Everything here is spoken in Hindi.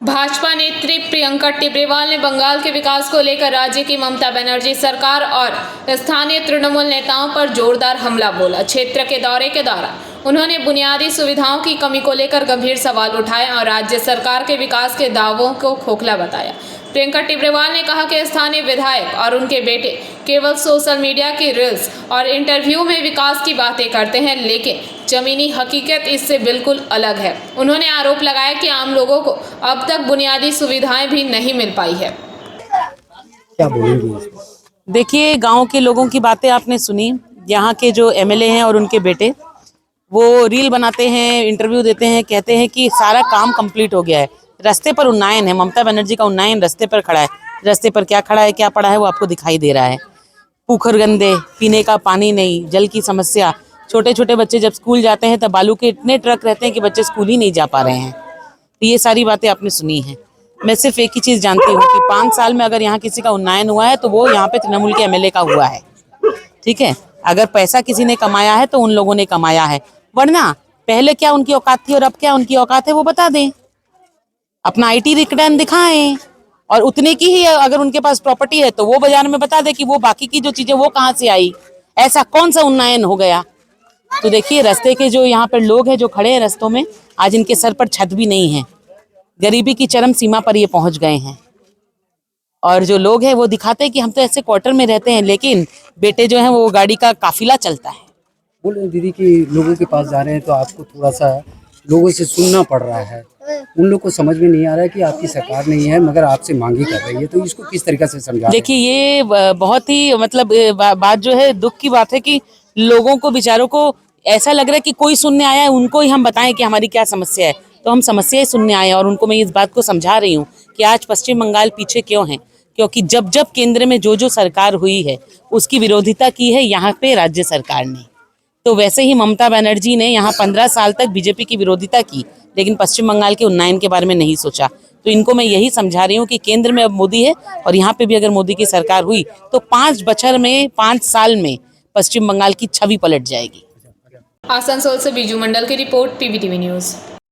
भाजपा नेत्री प्रियंका टिब्रेवाल ने बंगाल के विकास को लेकर राज्य की ममता बनर्जी सरकार और स्थानीय तृणमूल नेताओं पर जोरदार हमला बोला। क्षेत्र के दौरे के दौरान उन्होंने बुनियादी सुविधाओं की कमी को लेकर गंभीर सवाल उठाए और राज्य सरकार के विकास के दावों को खोखला बताया। प्रियंका टिब्रेवाल ने कहा कि स्थानीय विधायक और उनके बेटे केवल सोशल मीडिया की रील्स और इंटरव्यू में विकास की बातें करते हैं, लेकिन जमीनी हकीकत इससे बिल्कुल अलग है। उन्होंने आरोप लगाया कि आम लोगों को अब तक बुनियादी सुविधाएं भी नहीं मिल पाई है। क्या बोलेंगे? देखिए, गांव के लोगों की बातें आपने सुनी। यहाँ के जो एमएलए हैं और उनके बेटे वो रील बनाते हैं, इंटरव्यू देते हैं, कहते हैं कि सारा काम कंप्लीट हो गया है। रास्ते पर उन्नयन है, ममता बनर्जी का उन्नयन रास्ते पर खड़ा है। रास्ते पर क्या खड़ा है, क्या पड़ा है, वो आपको दिखाई दे रहा है। पोखर गंदे, पीने का पानी नहीं, जल की समस्या। छोटे छोटे बच्चे जब स्कूल जाते हैं तब बालू के इतने ट्रक रहते हैं कि बच्चे स्कूल ही नहीं जा पा रहे हैं। तो ये सारी बातें आपने सुनी हैं। मैं सिर्फ एक ही चीज़ जानती हूँ कि 5 साल में अगर यहाँ किसी का उन्नयन हुआ है तो वो यहाँ पे तृणमूल के एमएलए का हुआ है। ठीक है, अगर पैसा किसी ने कमाया है तो उन लोगों ने कमाया है, वरना पहले क्या उनकी औकात थी और अब क्या उनकी औकात है वो बता दें। अपना आईटी रिटर्न दिखाएं और उतने की ही अगर उनके पास प्रॉपर्टी है तो वो बाजार में बता दे कि वो बाकी की जो चीजें वो कहाँ से आई। ऐसा कौन सा उन्नयन हो गया? तो देखिए, रास्ते के जो यहाँ पर लोग हैं जो खड़े हैं रास्तों में, आज इनके सर पर छत भी नहीं है। गरीबी की चरम सीमा पर ये पहुंच गए हैं। और जो लोग हैं वो दिखाते हैं कि हम तो ऐसे क्वार्टर में रहते हैं, लेकिन बेटे जो हैं वो गाड़ी का काफिला चलता है। बोल रहे दीदी कि लोगों के पास जा रहे हैं तो आपको थोड़ा सा लोगों से सुनना पड़ रहा है। उन लोग को समझ में नहीं आ रहा है कि आपकी सरकार नहीं है मगर आपसे मांगी कर रही है, तो इसको किस तरीके से समझा? देखिए, ये बहुत ही मतलब बात जो है दुख की बात है कि लोगों को, बेचारों को ऐसा लग रहा है कि कोई सुनने आया है, उनको ही हम बताएं कि हमारी क्या समस्या है। तो हम समस्याएं सुनने आए हैं और उनको मैं इस बात को समझा रही हूँ कि आज पश्चिम बंगाल पीछे क्यों है। क्योंकि जब जब केंद्र में जो जो सरकार हुई है उसकी विरोधिता की है यहाँ पे राज्य सरकार ने। तो वैसे ही ममता बनर्जी ने यहाँ 15 साल तक बीजेपी की विरोधिता की, लेकिन पश्चिम बंगाल के उन्नयन के बारे में नहीं सोचा। तो इनको मैं यही समझा रही हूँ कि केंद्र में अब मोदी है और यहाँ पे भी अगर मोदी की सरकार हुई तो 5 साल में पश्चिम बंगाल की छवि पलट जाएगी। आसनसोल से बीजू मंडल की रिपोर्ट, पीवीटीवी न्यूज।